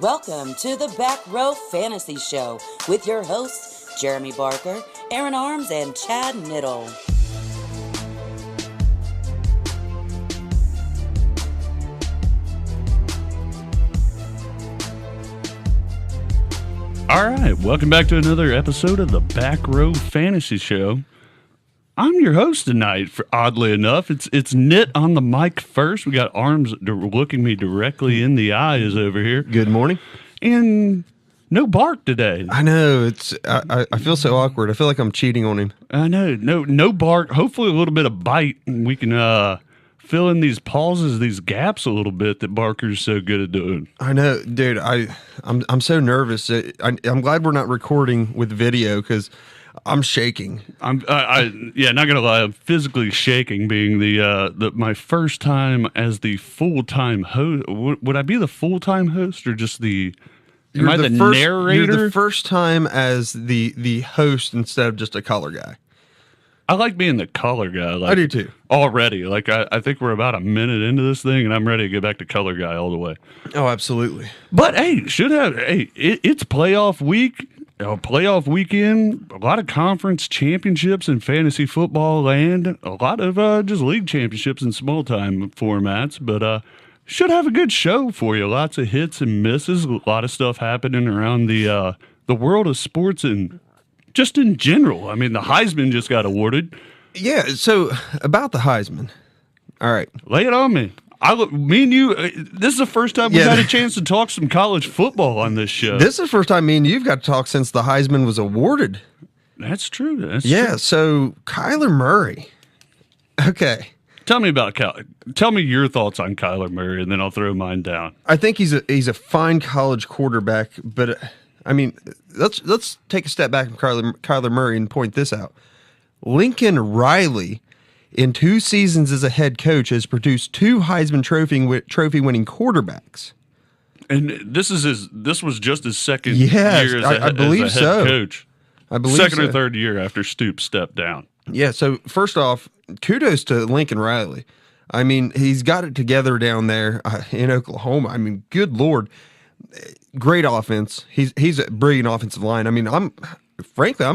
Welcome to the Back Row Fantasy Show with your hosts, Jeremy Barker, Aaron Arms, and Chad Niddle. All right, welcome back to another episode of the Back Row Fantasy Show. I'm your host tonight. Oddly enough, it's Nit on the mic first. We got Arms looking me directly in the eyes over here. Good morning. And no Bark today. I know I feel so awkward. I feel like I'm cheating on him. I know no Bark. Hopefully a little bit of bite, and we can fill in these pauses, these gaps a little bit that Barker's so good at doing. I know, dude. I'm so nervous. I'm glad we're not recording with video because I'm shaking. Not gonna lie, I'm physically shaking. Being the my first time as the full-time host. Would I be the full-time host or just the? Am I the narrator? You're the first time as the host instead of just a color guy. I like being the color guy. I do too. Already, I think we're about a minute into this thing, and I'm ready to get back to color guy all the way. Oh, absolutely. But hey, it's playoff week. Playoff weekend, a lot of conference championships in fantasy football land, a lot of just league championships in small time formats, but should have a good show for you. Lots of hits and misses, a lot of stuff happening around the world of sports and just in general. I mean, the Heisman just got awarded. Yeah, so about the Heisman. All right. Lay it on me. Me and you, this is the first time we've had a chance to talk some college football on this show. This is the first time me and you've got to talk since the Heisman was awarded. That's true. That's true. So Kyler Murray. Okay. Tell me your thoughts on Kyler Murray, and then I'll throw mine down. I think he's a fine college quarterback, but I mean, let's take a step back from Kyler Murray and point this out. Lincoln Riley, in 2 seasons as a head coach, has produced 2 Heisman Trophy winning quarterbacks. And this was just his second year as a head coach. I believe second or third year after Stoops stepped down. Yeah, so first off, kudos to Lincoln Riley. I mean, he's got it together down there in Oklahoma. I mean, good Lord. Great offense. He's a brilliant offensive line. I mean, I'm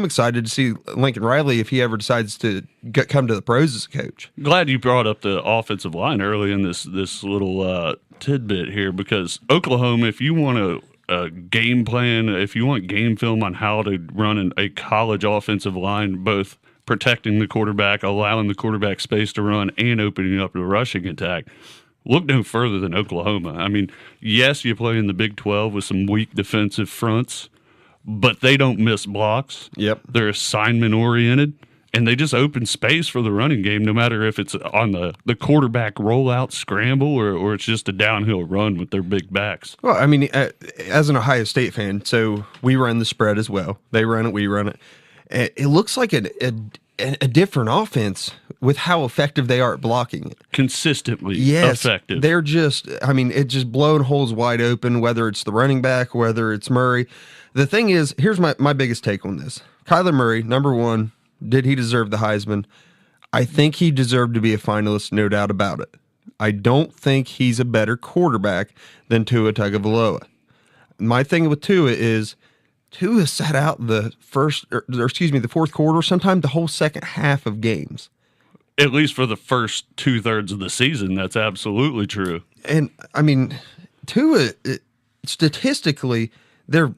excited to see Lincoln Riley if he ever decides to come to the pros as a coach. Glad you brought up the offensive line early in this little tidbit here, because Oklahoma, if you want a game plan, if you want game film on how to run a college offensive line, both protecting the quarterback, allowing the quarterback space to run, and opening up the rushing attack, look no further than Oklahoma. I mean, yes, you play in the Big 12 with some weak defensive fronts, but they don't miss blocks. Yep. They're assignment-oriented, and they just open space for the running game, no matter if it's on the quarterback rollout scramble or it's just a downhill run with their big backs. Well, I mean, as an Ohio State fan, so we run the spread as well. They run it, we run it. It looks like a different offense with how effective they are at blocking it. Consistently effective. They're just, I mean, it just blowing holes wide open, whether it's the running back, whether it's Murray. The thing is, here's my biggest take on this. Kyler Murray, number one, did he deserve the Heisman? I think he deserved to be a finalist, no doubt about it. I don't think he's a better quarterback than Tua Tagovailoa. My thing with Tua is Tua sat out the fourth quarter, sometimes the whole second half of games. At least for the first 2/3 of the season, that's absolutely true. And I mean, Tua, statistically, they're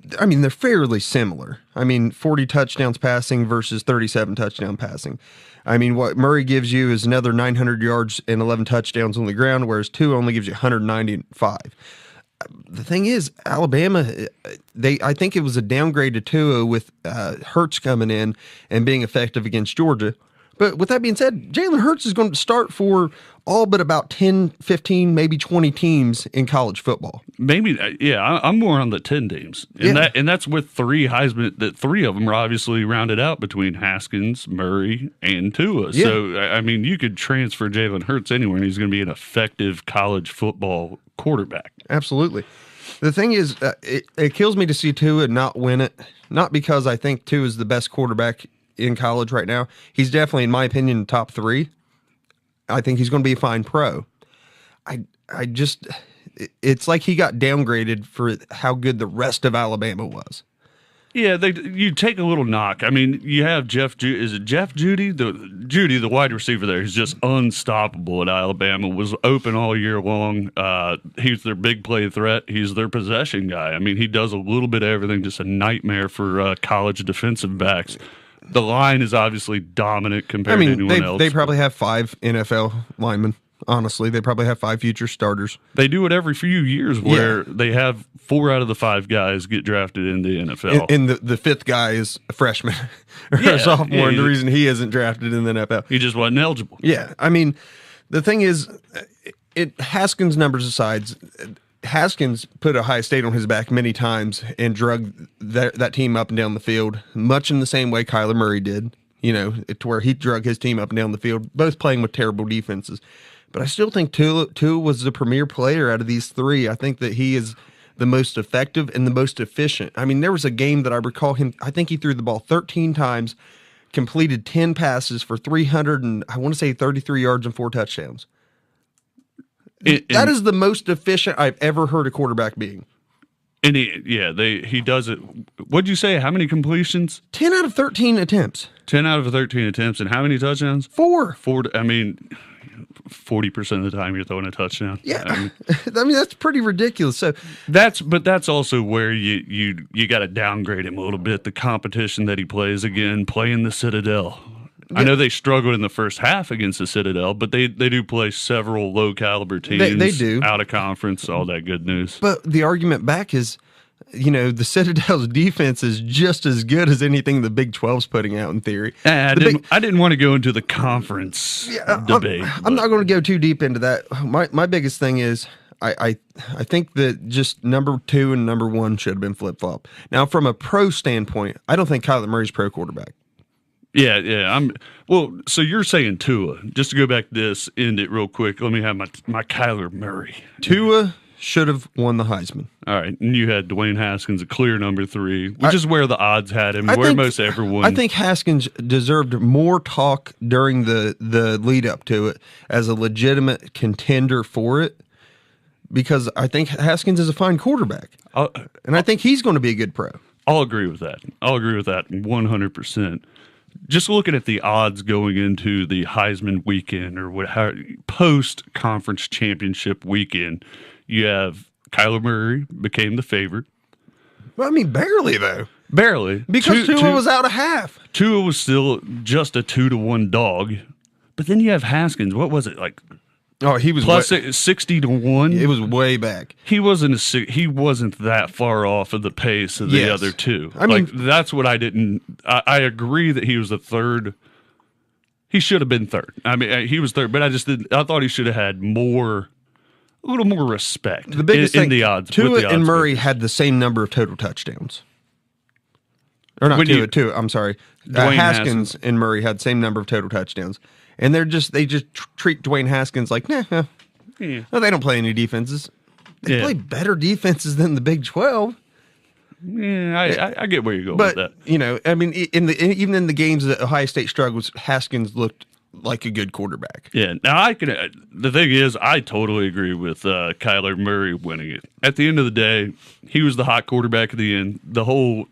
fairly similar. I mean, 40 touchdowns passing versus 37 touchdown passing. I mean, what Murray gives you is another 900 yards and 11 touchdowns on the ground, whereas Tua only gives you 195. The thing is, Alabama, I think it was a downgrade to Tua with Hurts coming in and being effective against Georgia. But with that being said, Jalen Hurts is going to start for all but about 10, 15, maybe 20 teams in college football. Maybe, yeah, I'm more on the 10 teams. And that's with 3 Heisman, that 3 of them are obviously rounded out between Haskins, Murray, and Tua. Yeah. So, I mean, you could transfer Jalen Hurts anywhere, and he's going to be an effective college football quarterback. Absolutely. The thing is, it kills me to see Tua not win it, not because I think Tua is the best quarterback in college right now. He's definitely, in my opinion, top 3. I think he's going to be a fine pro. I just, it's like he got downgraded for how good the rest of Alabama was. Yeah, you take a little knock. I mean, you have is it Jeff Judy? Judy, the wide receiver there, he's just unstoppable at Alabama, was open all year long. He's their big play threat. He's their possession guy. I mean, he does a little bit of everything, just a nightmare for college defensive backs. The line is obviously dominant compared to anyone else. They probably have 5 NFL linemen. Honestly, they probably have 5 future starters. They do it every few years where they have 4 out of the 5 guys get drafted in the NFL. And the 5th guy is a freshman or a sophomore, and the reason he isn't drafted in the NFL. He just wasn't eligible. Yeah. I mean, the thing is, Haskins' numbers aside, Haskins put Ohio State on his back many times and drug that team up and down the field, much in the same way Kyler Murray did, to where he drug his team up and down the field, both playing with terrible defenses. But I still think Tua was the premier player out of these 3. I think that he is the most effective and the most efficient. I mean, there was a game that I recall him, I think he threw the ball 13 times, completed 10 passes for 33 yards and 4 touchdowns. That is the most efficient I've ever heard a quarterback being. And he does it. What'd you say? How many completions? 10 out of 13 attempts. 10 out of 13 attempts. And how many touchdowns? 4. 4. I mean, 40% of the time you're throwing a touchdown. Yeah. I mean that's pretty ridiculous. So that's also where you got to downgrade him a little bit. The competition that he plays again, playing the Citadel. Yeah. I know they struggled in the first half against the Citadel, but they do play several low caliber teams. They do. Out of conference, all that good news. But the argument back is, the Citadel's defense is just as good as anything the Big 12's putting out in theory. I didn't want to go into the conference debate. I'm not going to go too deep into that. My biggest thing is I think that just number 2 and number 1 should have been flip-flop. Now, from a pro standpoint, I don't think Kyler Murray's pro quarterback. Yeah. So you're saying Tua. Just to go back to this, end it real quick. Let me have my Kyler Murray. Tua should have won the Heisman. All right. And you had Dwayne Haskins, a clear number 3, which is where the odds had him, most everyone. I think Haskins deserved more talk during the lead up to it as a legitimate contender for it, because I think Haskins is a fine quarterback. And I think he's going to be a good pro. I'll agree with that. 100%. Just looking at the odds going into the Heisman weekend or post-conference championship weekend, you have Kyler Murray became the favorite. Well, I mean, barely, though. Barely. Because Tua was out of half. Tua was still just a 2-1 dog. But then you have Haskins. What was it, like? Oh, he was plus 60-1. It was way back. He wasn't that far off of the pace of the other 2. I mean, that's what I didn't. I agree that he was the third. He should have been third. I mean, he was third, but I just didn't. I thought he should have had a little more respect. The biggest thing, the odds. Tua and Murray had the same number of total touchdowns. Or not Tua. I'm sorry. Haskins and Murray had the same number of total touchdowns. And they just treat Dwayne Haskins like, nah. Yeah. No, they don't play any defenses. They play better defenses than the Big 12. Yeah, I get where you're going with that. I mean, even in the games that Ohio State struggled, Haskins looked like a good quarterback. Yeah. Now the thing is, I totally agree with Kyler Murray winning it. At the end of the day, he was the hot quarterback at the end. The whole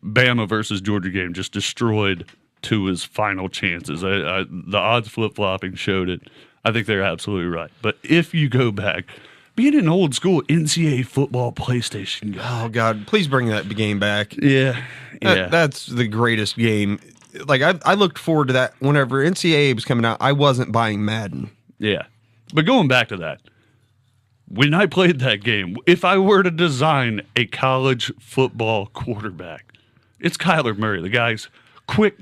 Bama versus Georgia game just destroyed to his final chances. The odds flip-flopping showed it. I think they're absolutely right. But if you go back, being an old school NCAA football PlayStation guy. Oh, God. Please bring that game back. Yeah. That's the greatest game. Like, I looked forward to that whenever NCAA was coming out. I wasn't buying Madden. Yeah. But going back to that, when I played that game, if I were to design a college football quarterback, it's Kyler Murray. The guy's quick.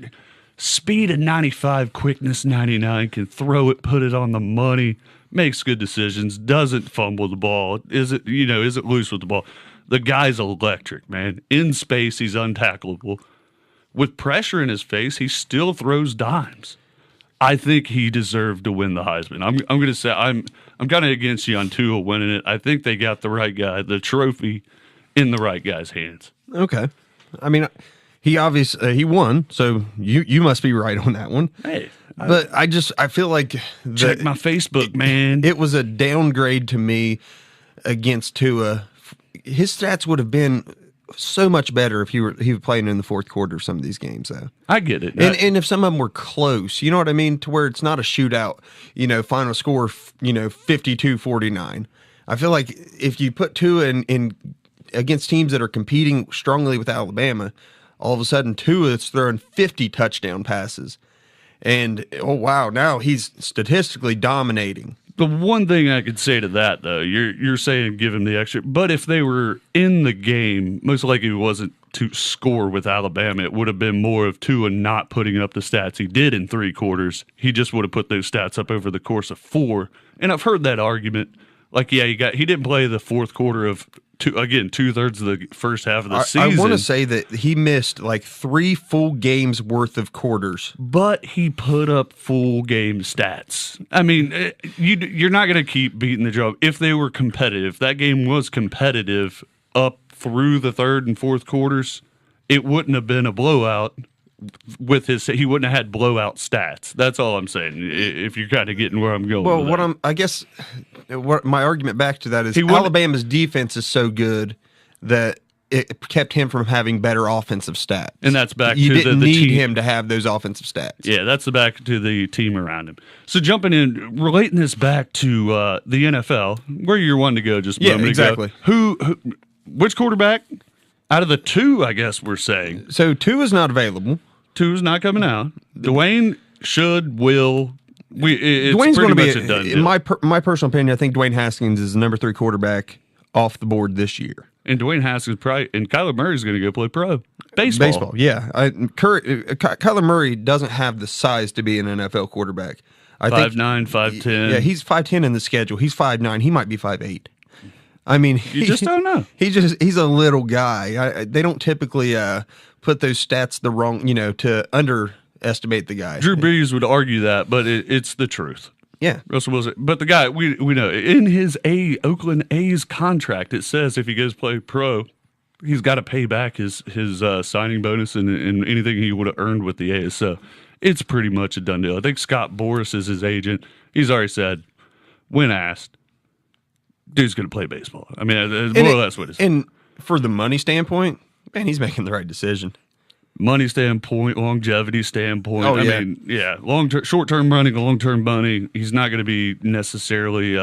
Speed of 95, quickness 99, can throw it, put it on the money, makes good decisions, doesn't fumble the ball, isn't loose with the ball. The guy's electric, man. In space, he's untackleable. With pressure in his face, he still throws dimes. I think he deserved to win the Heisman. I'm going to say I'm kind of against you on Tua winning it. I think they got the right guy, the trophy in the right guy's hands. Okay. I mean, he obviously he won, so you must be right on that one. Hey, But I feel like Check my Facebook, man. it was a downgrade to me against Tua. His stats would have been so much better if he was playing in the fourth quarter of some of these games, though. I get it. And if some of them were close, you know what I mean? To where it's not a shootout, final score, 52-49. I feel like if you put Tua in against teams that are competing strongly with Alabama, all of a sudden Tua is throwing 50 touchdown passes. And, oh, wow, now he's statistically dominating. The one thing I could say to that, though, you're saying give him the extra, but if they were in the game, most likely it wasn't to score with Alabama. It would have been more of Tua not putting up the stats he did in 3 quarters. He just would have put those stats up over the course of 4. And I've heard that argument. Like, yeah, he didn't play the fourth quarter of 2/3 of the first half of the season. I want to say that he missed like 3 full games worth of quarters, but he put up full game stats. I mean, you're not going to keep beating the drum. If they were competitive, that game was competitive up through the third and fourth quarters, it wouldn't have been a blowout. He wouldn't have had blowout stats. That's all I'm saying. If you're kind of getting where I'm going. Well, what my argument back to that is Alabama's defense is so good that it kept him from having better offensive stats. And that's back you to didn't the need team. him to have those offensive stats. Yeah, that's back to the team around him. So jumping in, relating this back to the NFL, where you're wanting to go just a moment exactly. ago. Who, which quarterback out of the 2? I guess we're saying. So 2 is not available. 2 is not coming out. Dwayne will. Dwayne's going to be a done deal. In my personal opinion. I think Dwayne Haskins is the number 3 quarterback off the board this year. And Dwayne Haskins and Kyler Murray's going to go play pro baseball. Yeah. Kyler Murray doesn't have the size to be an NFL quarterback. 5'9", 5'10". Yeah, he's 5'10" in the schedule. He's 5'9". He might be 5'8". I mean, you just don't know. He's a little guy. They don't typically put those stats the wrong, to underestimate the guy. Drew Brees would argue that, but it's the truth. Yeah. Russell Wilson. But the guy, we know, in his Oakland A's contract, it says if he goes play pro, he's got to pay back his signing bonus and anything he would have earned with the A's. So it's pretty much a done deal. I think Scott Boras is his agent. He's already said, when asked, dude's going to play baseball. I mean, more or less what it is. And for the money standpoint, man, he's making the right decision. Money standpoint, longevity standpoint. Oh, yeah. I mean, yeah, short-term running, long-term money. He's not going to be necessarily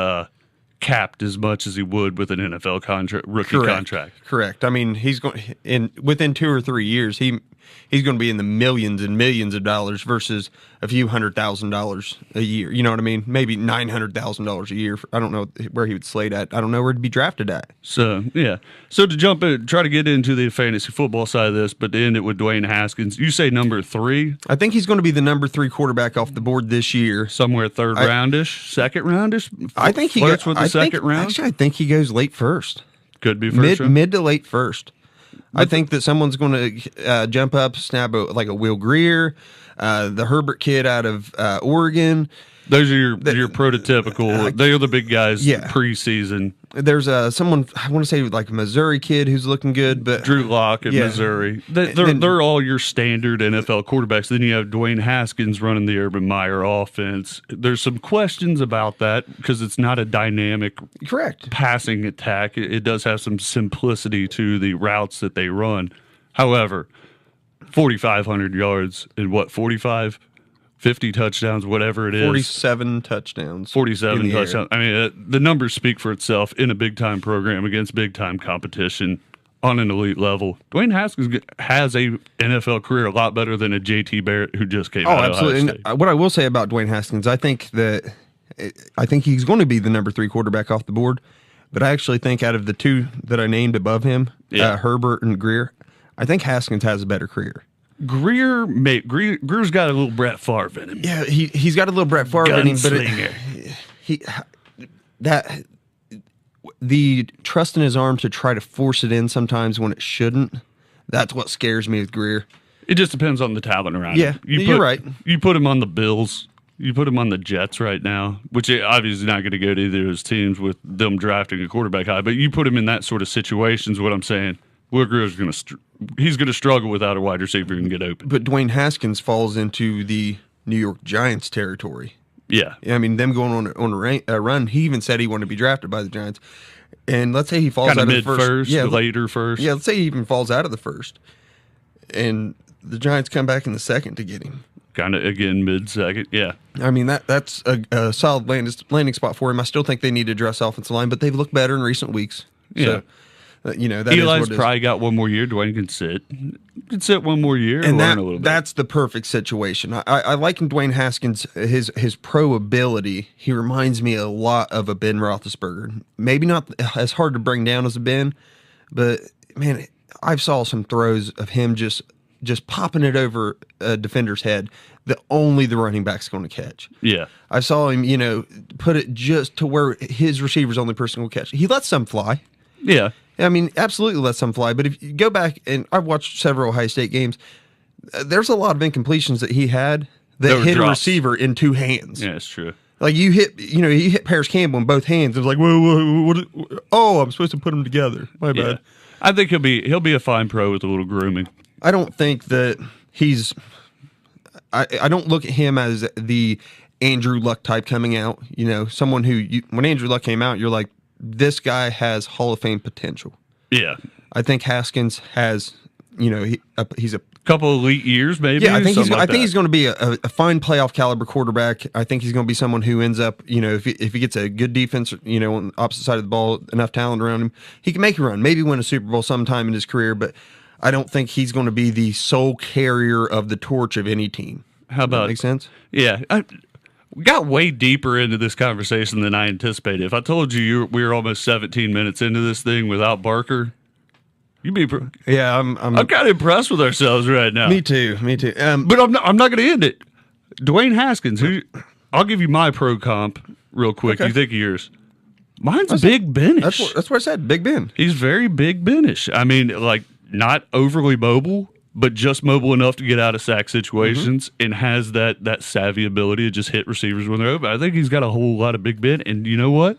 capped as much as he would with an NFL rookie contract. Correct. I mean, he's going within 2 or 3 years. He's going to be in the millions and millions of dollars versus a few $100,000 a year. You know what I mean? Maybe $900,000 a year. I don't know where he would slate at. I don't know where he'd be drafted at. So, yeah. So to jump in, try to get into the fantasy football side of this, but to end it with Dwayne Haskins, you say number 3? I think he's going to be the number 3 quarterback off the board this year. Somewhere third roundish, second roundish? I think he flirts with the second round? Actually, I think he goes late first. Could be first round. Mid to late first. I think that someone's going to jump up, snap a Will Greer, the Herbert kid out of Oregon. Those are your prototypical. They are the big guys preseason. There's someone, I want to say like a Missouri kid who's looking good, but Drew Lock at Missouri. They're all your standard NFL quarterbacks. Then you have Dwayne Haskins running the Urban Meyer offense. There's some questions about that because it's not a dynamic passing attack. It does have some simplicity to the routes that they run. However, 4,500 yards in 50 touchdowns, whatever it is. 47 touchdowns. 47 touchdowns. I mean, the numbers speak for itself in a big-time program against big-time competition on an elite level. Dwayne Haskins has a NFL career a lot better than a JT Barrett who just came out of Ohio State. And what I will say about Dwayne Haskins, I think he's going to be the number 3 quarterback off the board, but I actually think out of the 2 that I named above him, Herbert and Greer, I think Haskins has a better career. Greer's got a little Brett Favre in him. Yeah, he's got a little Brett Favre in him, but the trust in his arm to try to force it in sometimes when it shouldn't. That's what scares me with Greer. It just depends on the talent around him. You're right. You put him on the Bills. You put him on the Jets right now, which obviously is not going to go to either of his teams with them drafting a quarterback high. But you put him in that sort of situation is what I'm saying. Will Greer's he's going to struggle without a wide receiver who can get open. But Dwayne Haskins falls into the New York Giants territory. Yeah. I mean, them going on a run. He even said he wanted to be drafted by the Giants. And let's say he falls out of the first. Later first. Yeah, let's say he even falls out of the first. And the Giants come back in the second to get him. Kind of, again, mid-second. Yeah. I mean, that's a solid landing spot for him. I still think they need to address offensive line, but they've looked better in recent weeks. Yeah. So, that Eli's probably got one more year. Dwayne can sit. Can sit one more year and learn a little bit. That's the perfect situation. I like Dwayne Haskins, his pro ability. He reminds me a lot of a Ben Roethlisberger. Maybe not as hard to bring down as a Ben, but, man, I saw some throws of him just popping it over a defender's head that only the running back's going to catch. Yeah. I saw him, put it just to where his receiver's the only person will catch. He lets some fly. Yeah. I mean, absolutely let some fly. But if you go back, and I've watched several Ohio State games, there's a lot of incompletions that he had that hit a receiver in two hands. Yeah, it's true. Like you hit Paris Campbell in both hands. It was like, whoa, what? Oh, I'm supposed to put them together. My bad. I think he'll be a fine pro with a little grooming. I don't think that he's. I don't look at him as the Andrew Luck type coming out. Someone who when Andrew Luck came out, you're like, this guy has Hall of Fame potential. Yeah. I think Haskins has, he's a couple elite years, maybe. Yeah, I think he's going to be a fine playoff caliber quarterback. I think he's going to be someone who ends up, if he gets a good defense, on the opposite side of the ball, enough talent around him, he can make a run, maybe win a Super Bowl sometime in his career. But I don't think he's going to be the sole carrier of the torch of any team. How about that make sense? Yeah. We got way deeper into this conversation than I anticipated. If I told you we were almost 17 minutes into this thing without Barker, you'd be. Yeah, I'm kind of impressed with ourselves right now. Me too. But I'm not going to end it. Dwayne Haskins, I'll give you my pro comp real quick. Okay. You think of yours? Mine's Big Ben-ish. That's what I said. Big Ben. He's very Big Ben-ish. I mean, like not overly mobile, but just mobile enough to get out of sack situations and has that savvy ability to just hit receivers when they're open. I think he's got a whole lot of Big Ben. And you know what?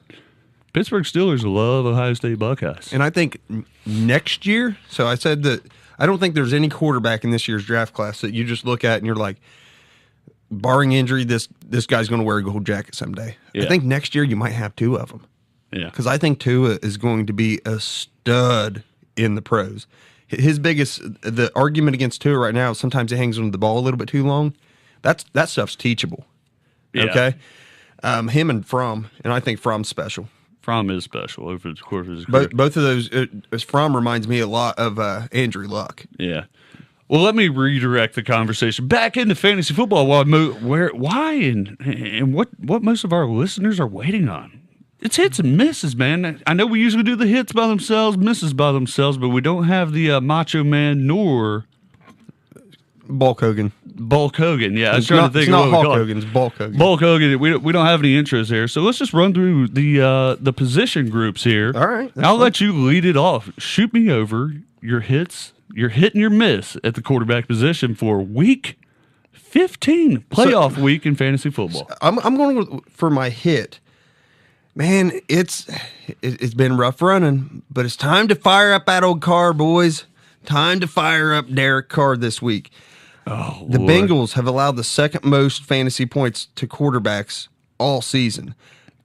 Pittsburgh Steelers love Ohio State Buckeyes. And I think next year, so I said that I don't think there's any quarterback in this year's draft class that you just look at and you're like, barring injury, this guy's going to wear a gold jacket someday. Yeah. I think next year you might have two of them. Yeah. Because I think Tua is going to be a stud in the pros. The argument against Tua right now is sometimes he hangs on the ball a little bit too long. that stuff's teachable. Yeah. Okay? Him and Fromm, and I think Fromm's special. Fromm is special over the course of his career. Both of those, Fromm reminds me a lot of Andrew Luck. Yeah. Well, let me redirect the conversation back into fantasy football. Why and what most of our listeners are waiting on. It's hits and misses, man. I know we usually do the hits by themselves, misses by themselves, but we don't have the Macho Man nor Bulk Hogan. Yeah, I was trying to think. It's not Hulk Hogan. It's Bulk Hogan. Bulk Hogan. We don't have any intros here, so let's just run through the position groups here. All right. I'll let you lead it off. Shoot me over your hits, your hit and your miss at the quarterback position for Week 15, playoff week in fantasy football. I'm going for my hit. Man, it's been rough running, but it's time to fire up that old car, boys. Time to fire up Derek Carr this week. Oh, the Lord. Bengals have allowed the second most fantasy points to quarterbacks all season.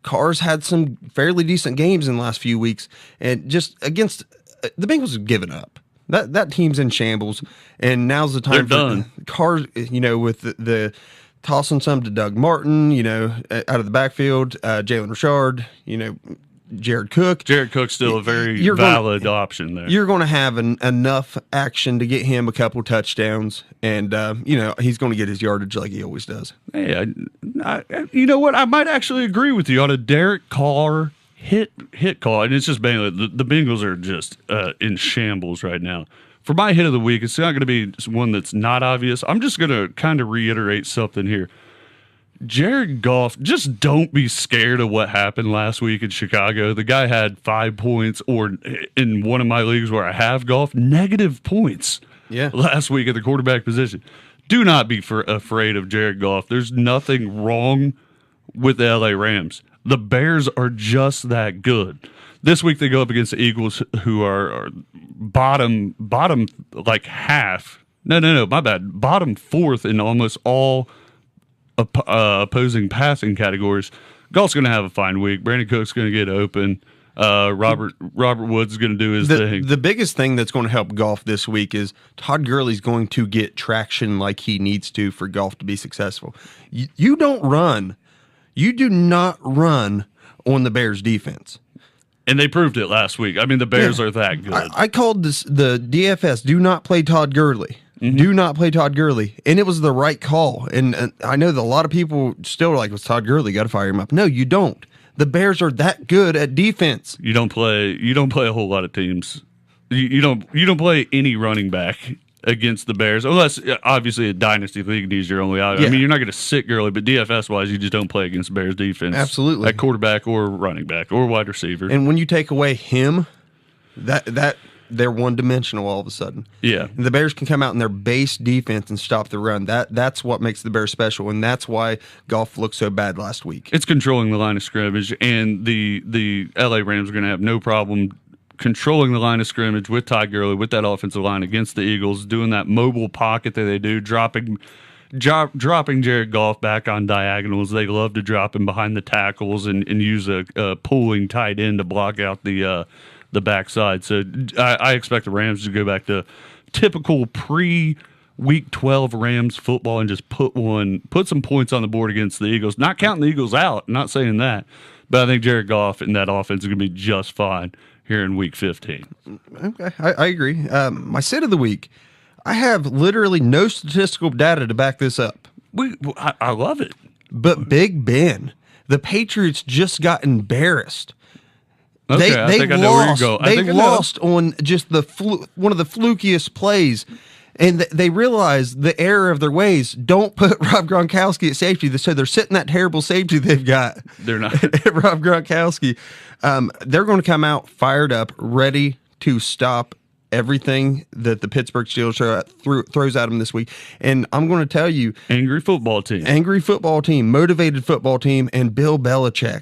Carr's had some fairly decent games in the last few weeks, and just against the Bengals have given up. That team's in shambles, and now's the time They're for Carr. With the tossing some to Doug Martin, out of the backfield, Jalen Richard, Jared Cook. Jared Cook's still a very valid option there. You're going to have enough action to get him a couple touchdowns, and he's going to get his yardage like he always does. Hey, you know what? I might actually agree with you on a Derek Carr hit call, and it's just mainly the Bengals are just in shambles right now. For my hit of the week, it's not going to be one that's not obvious. I'm just going to kind of reiterate something here. Jared Goff, just don't be scared of what happened last week in Chicago. The guy had 5 points, or in one of my leagues where I have Goff, negative points last week at the quarterback position. Do not be afraid of Jared Goff. There's nothing wrong with the LA Rams. The Bears are just that good. This week they go up against the Eagles, who are bottom like half. No, my bad. Bottom fourth in almost all opposing passing categories. Goff's going to have a fine week. Brandon Cook's going to get open. Robert Woods is going to do his thing. The biggest thing that's going to help Goff this week is Todd Gurley's going to get traction like he needs to for Goff to be successful. You don't run. You do not run on the Bears defense. And they proved it last week. I mean, the Bears are that good. I called this the DFS, do not play Todd Gurley. Mm-hmm. Do not play Todd Gurley. And it was the right call. And I know that a lot of people still are like, it's Todd Gurley, got to fire him up. No, you don't. The Bears are that good at defense. You don't play a whole lot of teams. You don't play any running back against the Bears, unless obviously a dynasty league needs your only out. Yeah. I mean, you're not going to sit Gurley, but DFS wise, you just don't play against the Bears defense. Absolutely, at quarterback or running back or wide receiver. And when you take away him, that they're one dimensional all of a sudden. Yeah, and the Bears can come out in their base defense and stop the run. That's what makes the Bears special, and that's why Goff looked so bad last week. It's controlling the line of scrimmage, and the LA Rams are going to have no problem controlling the line of scrimmage with Todd Gurley, with that offensive line against the Eagles, doing that mobile pocket that they do, dropping Jared Goff back on diagonals. They love to drop him behind the tackles and use a pulling tight end to block out the backside. So I expect the Rams to go back to typical pre-Week 12 Rams football and just put some points on the board against the Eagles. Not counting the Eagles out, not saying that, but I think Jared Goff and that offense is going to be just fine here in Week 15. Okay, I agree. My sit of the week, I have literally no statistical data to back this up. I love it. But Big Ben, the Patriots just got embarrassed. Okay, I think I know where you go. They lost on just one of the flukiest plays, and they realized the error of their ways. Don't put Rob Gronkowski at safety, so they're sitting that terrible safety they've got. They're not Rob Gronkowski. They're going to come out fired up, ready to stop everything that the Pittsburgh Steelers throws at them this week. And I'm going to tell you, angry football team, motivated football team, and Bill Belichick.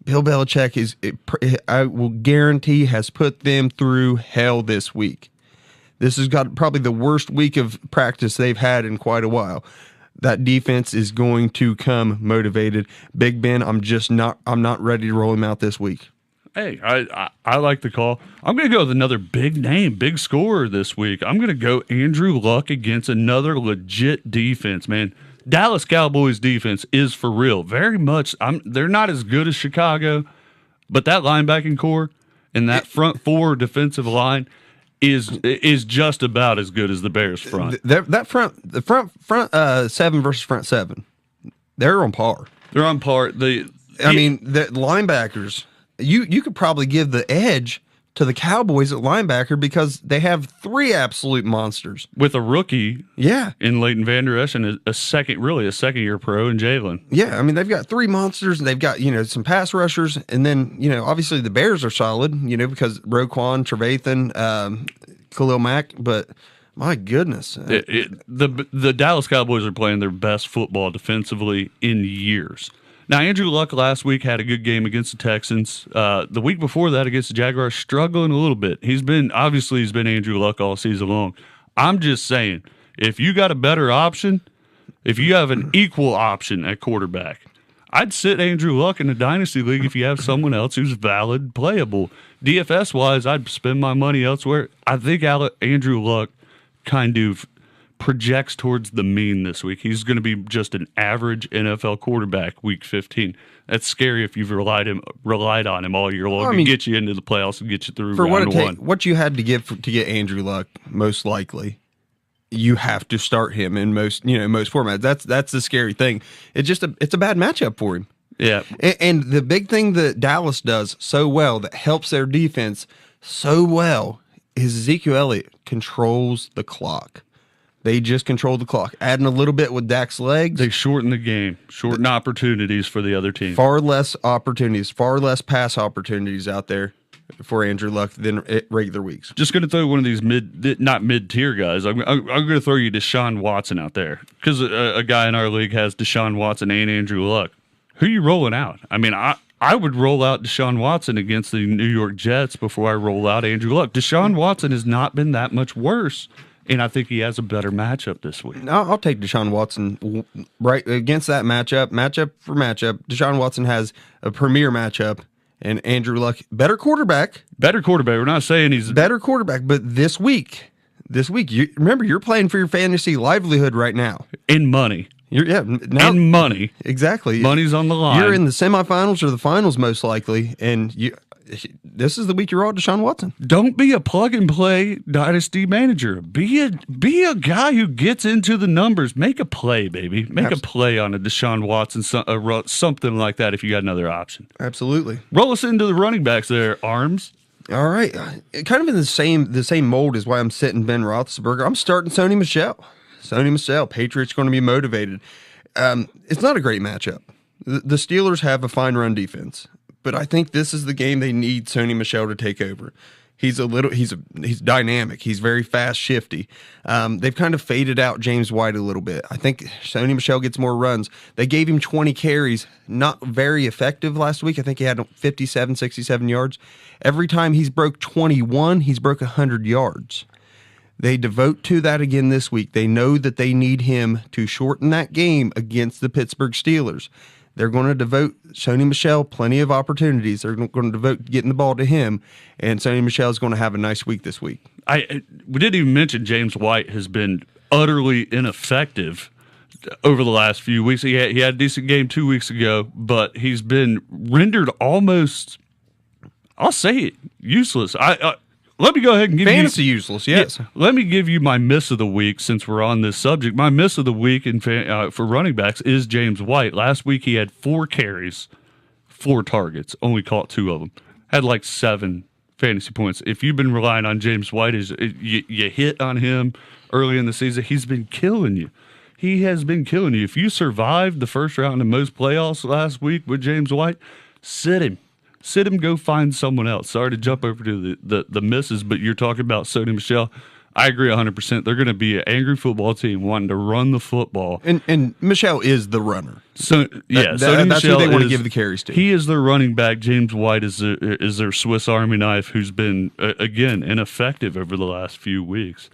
Bill Belichick I will guarantee, has put them through hell this week. This has got probably the worst week of practice they've had in quite a while. That defense is going to come motivated. Big Ben, I'm not ready to roll him out this week. Hey, I like the call. I'm going to go with another big name, big scorer this week. I'm going to go Andrew Luck against another legit defense, man. Dallas Cowboys defense is for real. Very much. They're not as good as Chicago, but that linebacking core and that front four defensive line is just about as good as the Bears front. The front seven versus front seven, they're on par. They're on par. The linebackers, you could probably give the edge to the Cowboys at linebacker because they have three absolute monsters with a rookie, in Leighton Vander Esch, and a second year pro in Jalen. Yeah, I mean they've got three monsters, and they've got some pass rushers, and then obviously the Bears are solid, because Roquan, Trevathan, Khalil Mack, but my goodness, the Dallas Cowboys are playing their best football defensively in years. Now, Andrew Luck last week had a good game against the Texans. The week before that against the Jaguars, struggling a little bit. He's been Andrew Luck all season long. I'm just saying, if you got a better option, if you have an equal option at quarterback, I'd sit Andrew Luck in a dynasty league if you have someone else who's valid, playable. DFS-wise, I'd spend my money elsewhere. I think Andrew Luck kind of projects towards the mean this week. He's going to be just an average NFL quarterback week 15. That's scary if you've relied on him all year long to get you into the playoffs and get you through round one. What you had to give to get Andrew Luck, most likely, you have to start him in most formats. That's the scary thing. It's a bad matchup for him. Yeah. And the big thing that Dallas does so well that helps their defense so well is Ezekiel Elliott controls the clock. They just control the clock. Adding a little bit with Dak's legs. They shorten the game, shorten opportunities for the other team. Far less opportunities, far less pass opportunities out there for Andrew Luck than regular weeks. Just going to throw one of these not mid-tier guys. I'm going to throw you Deshaun Watson out there because a guy in our league has Deshaun Watson and Andrew Luck. Who are you rolling out? I mean, I would roll out Deshaun Watson against the New York Jets before I roll out Andrew Luck. Deshaun Watson has not been that much worse and I think he has a better matchup this week. I'll take Deshaun Watson right against that matchup. Matchup for matchup. Deshaun Watson has a premier matchup, and Andrew Luck, better quarterback. Better quarterback. We're not saying he's better quarterback, but this week, remember, you're playing for your fantasy livelihood right now. in money. In money. Exactly. Money's on the line. You're in the semifinals or the finals most likely, and this is the week you're all Deshaun Watson. Don't be a plug and play dynasty manager. Be a guy who gets into the numbers. Make a play, baby. Make a play on a Deshaun Watson, something like that if you got another option. Absolutely. Roll us into the running backs there, Arms. All right. Kind of in the same mold as why I'm sitting Ben Roethlisberger. I'm starting Sony Michel. Patriots going to be motivated. It's not a great matchup. The Steelers have a fine run defense, but I think this is the game they need Sony Michel to take over. He's dynamic. He's very fast, shifty. They've kind of faded out James White a little bit. I think Sony Michel gets more runs. They gave him 20 carries, not very effective last week. I think he had 57, 67 yards. Every time he's broke 21, he's broke 100 yards. They devote to that again this week. They know that they need him to shorten that game against the Pittsburgh Steelers. They're going to devote Sony Michel plenty of opportunities. They're going to devote getting the ball to him, and Sony Michel is going to have a nice week this week. We didn't even mention James White has been utterly ineffective over the last few weeks. He had a decent game 2 weeks ago, but he's been rendered almost, I'll say it, useless. Let me go ahead and give fantasy useless, yes. Yeah, let me give you my miss of the week since we're on this subject. My miss of the week for running backs is James White. Last week he had 4 carries, 4 targets, only caught 2 of them. Had like 7 fantasy points. If you've been relying on James White, you hit on him early in the season, he's been killing you. He has been killing you. If you survived the first round in most playoffs last week with James White, sit him. Go find someone else. Sorry to jump over to the misses, but you're talking about Sony Michel. I agree 100%. They're going to be an angry football team wanting to run the football. And Michel is the runner. So that's who they want to give the carries to. He is their running back. James White is their Swiss Army knife who's been, again, ineffective over the last few weeks.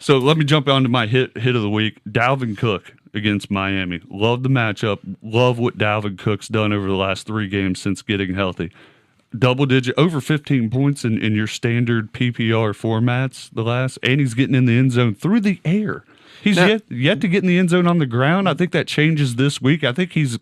So let me jump on to my hit of the week. Dalvin Cook against Miami. Love the matchup. Love what Dalvin Cook's done over the last 3 games since getting healthy. Double-digit, over 15 points in your standard PPR formats and he's getting in the end zone through the air. He's yet to get in the end zone on the ground. I think that changes this week. I think he's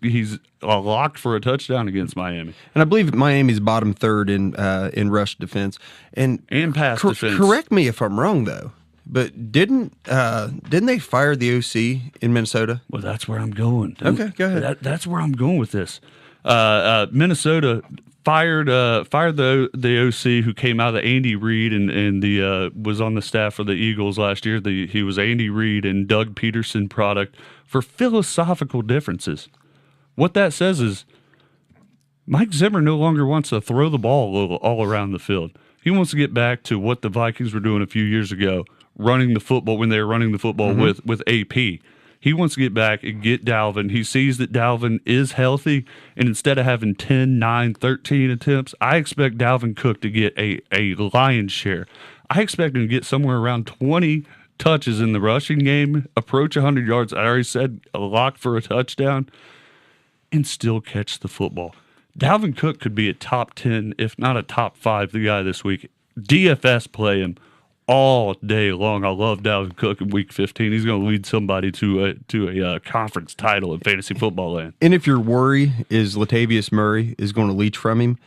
locked for a touchdown against Miami. And I believe Miami's bottom 3rd in rush defense and pass defense. Correct me if I'm wrong though, but didn't they fire the OC in Minnesota? Well, that's where I'm going. Okay, go ahead. That's where I'm going with this. Minnesota fired the OC who came out of Andy Reid and was on the staff for the Eagles last year. He was Andy Reid and Doug Peterson product for philosophical differences. What that says is Mike Zimmer no longer wants to throw the ball all around the field. He wants to get back to what the Vikings were doing a few years ago, running the football when they were running the football with AP. He wants to get back and get Dalvin. He sees that Dalvin is healthy, and instead of having 10, 9, 13 attempts, I expect Dalvin Cook to get a lion's share. I expect him to get somewhere around 20 touches in the rushing game, approach 100 yards. I already said a lock for a touchdown, and still catch the football. Dalvin Cook could be a top 10, if not a top 5, the guy this week. DFS play him all day long. I love Dalvin Cook in Week 15. He's going to lead somebody to a conference title in fantasy football land. And if your worry is Latavius Murray is going to leech from him,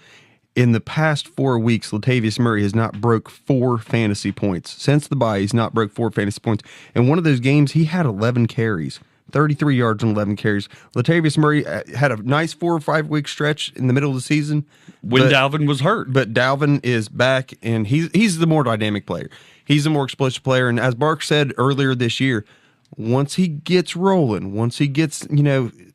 in the past 4 weeks, Latavius Murray has not broke 4 fantasy points. Since the bye, he's not broke 4 fantasy points. In one of those games, he had 11 carries. 33 yards and 11 carries. Latavius Murray had a nice 4 or 5 week stretch in the middle of the season when Dalvin was hurt. But Dalvin is back, and he's the more dynamic player. He's the more explosive player. And as Bark said earlier this year, once he gets rolling, once he gets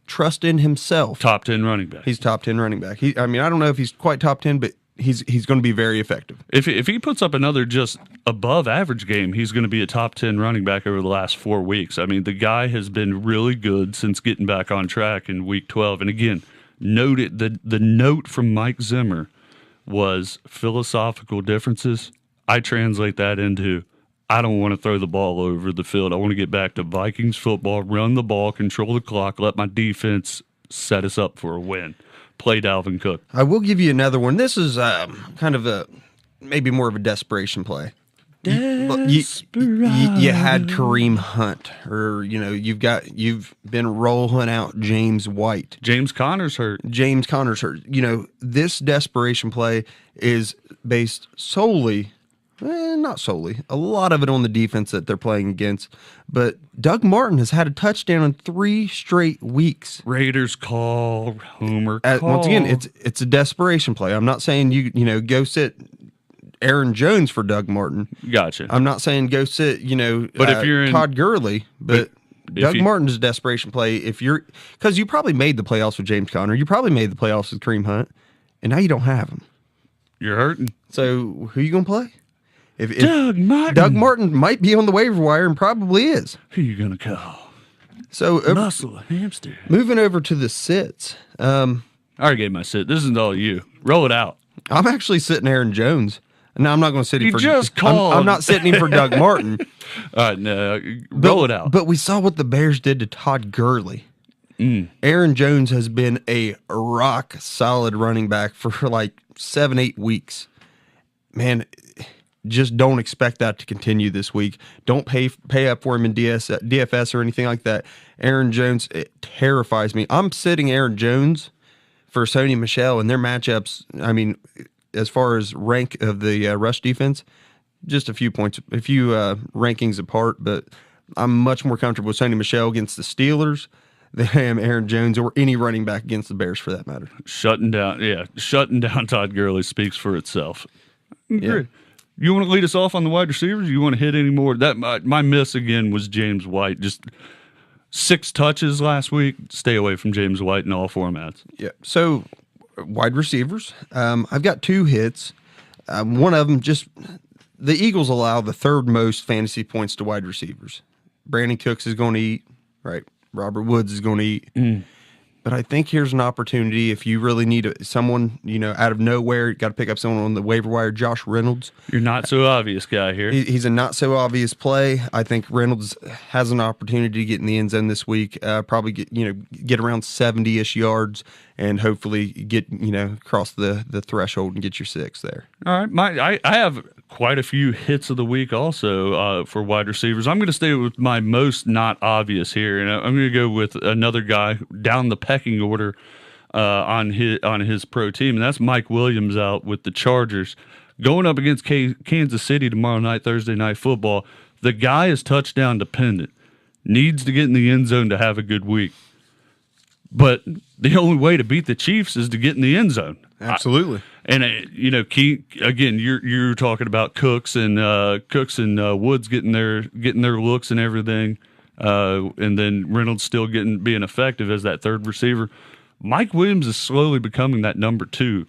trust in himself, top 10 running back. He's top 10 running back. I don't know if he's quite top 10, but he's going to be very effective. If he puts up another just above average game, he's going to be a top 10 running back over the last 4 weeks. I mean, the guy has been really good since getting back on track in Week 12. And again, noted the note from Mike Zimmer was philosophical differences. I translate that into I don't want to throw the ball over the field. I want to get back to Vikings football, run the ball, control the clock, let my defense set us up for a win. Play Dalvin Cook. I will give you another one. This is kind of maybe more of a desperation play. You had Kareem Hunt, or you've been rolling out James White. James Conner's hurt. This desperation play is based solely, not solely, a lot of it on the defense that they're playing against. But Doug Martin has had a touchdown in 3 straight weeks. Raiders call, Homer call. Once again, it's a desperation play. I'm not saying you go sit Aaron Jones for Doug Martin. Gotcha. I'm not saying go sit, but if you're Todd Gurley, but Doug Martin's a desperation play. Because you probably made the playoffs with James Conner, you probably made the playoffs with Kareem Hunt, and now you don't have him. You're hurting. So who are you gonna play? If Doug Martin. Doug Martin might be on the waiver wire and probably is. Who are you gonna call? So Muscle hamster. Moving over to the sits. I already gave my sit. This is all you. Roll it out. I'm actually sitting Aaron Jones. No, I'm not going to sit him for. Just called. I'm not sitting him for Doug Martin. All right, no, roll it out. But we saw what the Bears did to Todd Gurley. Aaron Jones has been a rock solid running back for like 7-8 weeks. Man, just don't expect that to continue this week. Don't pay up for him in DFS or anything like that. Aaron Jones, it terrifies me. I'm sitting Aaron Jones for Sony Michel and their matchups. I mean, as far as rank of the rush defense, just a few rankings apart, but I'm much more comfortable with Sony Michel against the Steelers than I am Aaron Jones or any running back against the Bears for that matter. Shutting down Todd Gurley speaks for itself. Yeah. You want to lead us off on the wide receivers? You want to hit any more? That my miss again was James White. Just 6 touches last week. Stay away from James White in all formats. Yeah. So wide receivers. I've got 2 hits. One of them the Eagles allow the 3rd most fantasy points to wide receivers. Brandon Cooks is going to eat, right? Robert Woods is going to eat. But I think here's an opportunity if you really need someone, out of nowhere, you got to pick up someone on the waiver wire. Josh Reynolds. You're not so obvious guy here. He's a not so obvious play. I think Reynolds has an opportunity to get in the end zone this week. Probably get around 70-ish yards and hopefully get across the threshold and get your 6 there. All right, I have quite a few hits of the week also for wide receivers. I'm going to stay with my most not obvious here, and I'm going to go with another guy down the pecking order on his pro team, and that's Mike Williams out with the Chargers going up against Kansas City tomorrow night, Thursday Night Football. The guy is touchdown dependent, needs to get in the end zone to have a good week. But the only way to beat the Chiefs is to get in the end zone. Absolutely. You're talking about Cooks and Woods getting their looks and everything, and then Reynolds still being effective as that 3rd receiver. Mike Williams is slowly becoming that number 2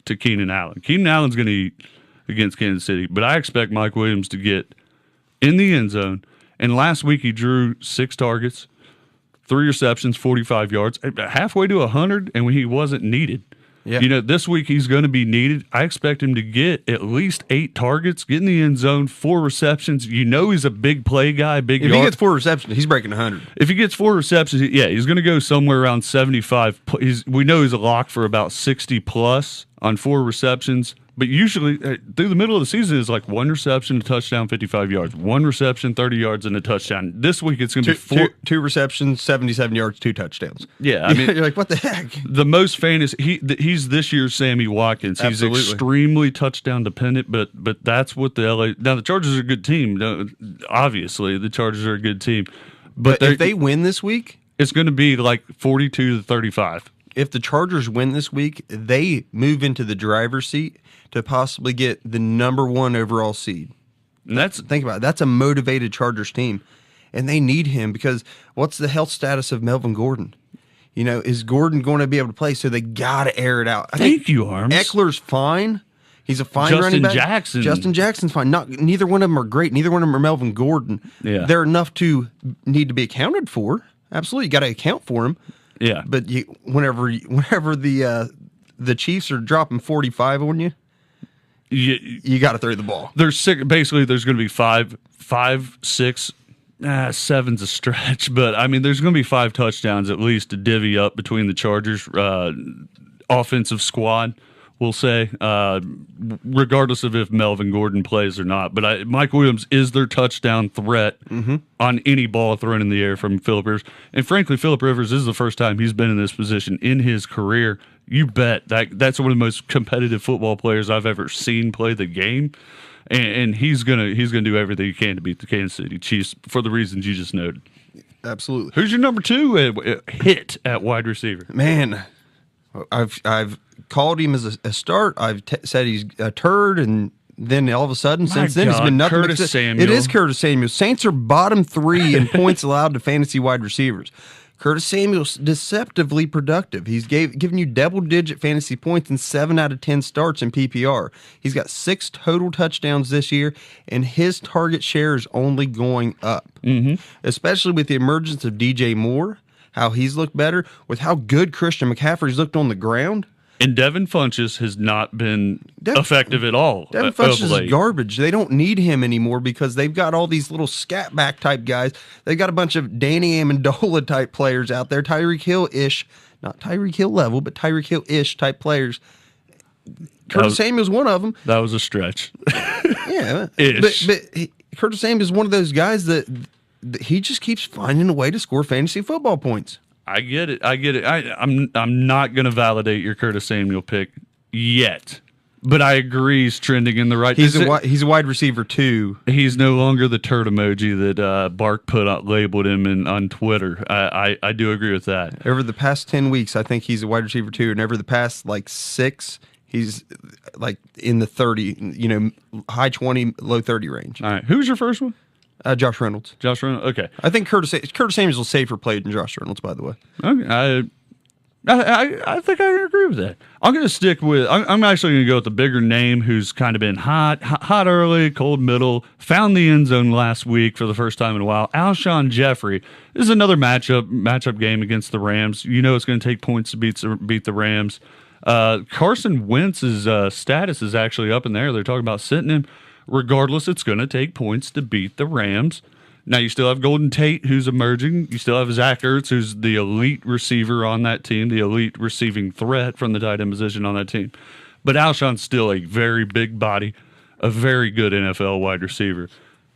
to Keenan Allen. Keenan Allen's going to eat against Kansas City, but I expect Mike Williams to get in the end zone. And last week he drew 6 targets, 3 receptions, 45 yards, halfway to 100, and when he wasn't needed. Yeah. This week he's going to be needed. I expect him to get at least 8 targets, get in the end zone, 4 receptions. He's a big play guy, If he gets 4 receptions, he's breaking 100. If he gets 4 receptions, he's going to go somewhere around 75. We know he's a lock for about 60 plus on 4 receptions. But usually, through the middle of the season, it's like 1 reception, a touchdown, 55 yards. 1 reception, 30 yards, and a touchdown. This week, it's going to be 2 receptions, 77 yards, 2 touchdowns. Yeah, I mean, you're like, what the heck? The most fantasy. He's this year's Sammy Watkins. He's extremely touchdown dependent, but that's what the Chargers are a good team. Obviously, the Chargers are a good team, but if they win this week, it's going to be like 42-35. If the Chargers win this week, they move into the driver's seat to possibly get the number 1 overall seed. And think about it. That's a motivated Chargers team, and they need him because what's the health status of Melvin Gordon? Is Gordon going to be able to play? So they got to air it out. Thank you, Arms. Eckler's fine. He's a fine running back. Justin Jackson's fine. Neither one of them are great. Neither one of them are Melvin Gordon. Yeah. They're enough to need to be accounted for. Absolutely, you got to account for them. Yeah, but whenever the Chiefs are dropping 45 on you, you got to throw the ball. There's six, basically there's going to be five, six, seven's a stretch, but I mean there's going to be 5 touchdowns at least to divvy up between the Chargers offensive squad. We'll say, regardless of if Melvin Gordon plays or not. But Mike Williams is their touchdown threat on any ball thrown in the air from Phillip Rivers. And frankly, Phillip Rivers is the first time he's been in this position in his career. You bet that's one of the most competitive football players I've ever seen play the game. And he's gonna do everything he can to beat the Kansas City Chiefs for the reasons you just noted. Absolutely. Who's your number 2 hit at wide receiver? Man, I've called him as a start. I've said he's a turd, and then all of a sudden, since then, it's been nothing. Curtis Samuel. It is Curtis Samuel. Saints are bottom 3 in points allowed to fantasy wide receivers. Curtis Samuel's deceptively productive. He's given you double-digit fantasy points in 7 out of 10 starts in PPR. He's got 6 total touchdowns this year, and his target share is only going up, especially with the emergence of DJ Moore, how he's looked better, with how good Christian McCaffrey's looked on the ground. And Devin Funchess has not been effective at all. Devin Funchess is garbage. They don't need him anymore because they've got all these little scat back type guys. They've got a bunch of Danny Amendola type players out there, Tyreek Hill-ish, not Tyreek Hill level, but Tyreek Hill-ish type players. Curtis Samuel's one of them. That was a stretch. Yeah. But Curtis Samuel is one of those guys that he just keeps finding a way to score fantasy football points. I get it. I'm not going to validate your Curtis Samuel pick yet, but I agree he's trending in the right direction. He's a wide receiver too. He's no longer the turd emoji that Bark labeled him on Twitter. I do agree with that. Over the past 10 weeks, I think he's a wide receiver too, and over the past 6, he's in the 30, high 20, low 30 range. All right, who's your first one? Josh Reynolds. Josh Reynolds. Okay. I think Curtis Samuel's a safer play than Josh Reynolds, by the way. Okay. I think I agree with that. I'm going to stick with. I'm actually going to go with the bigger name, who's kind of been hot early, cold middle. Found the end zone last week for the first time in a while. Alshon Jeffrey. This is another matchup game against the Rams. You know it's going to take points to beat the Rams. Carson Wentz's status is actually up in there. They're talking about sitting him. Regardless, it's going to take points to beat the Rams. Now, you still have Golden Tate, who's emerging. You still have Zach Ertz, who's the elite receiver on that team, the elite receiving threat from the tight end position on that team. But Alshon's still a very big body, a very good NFL wide receiver.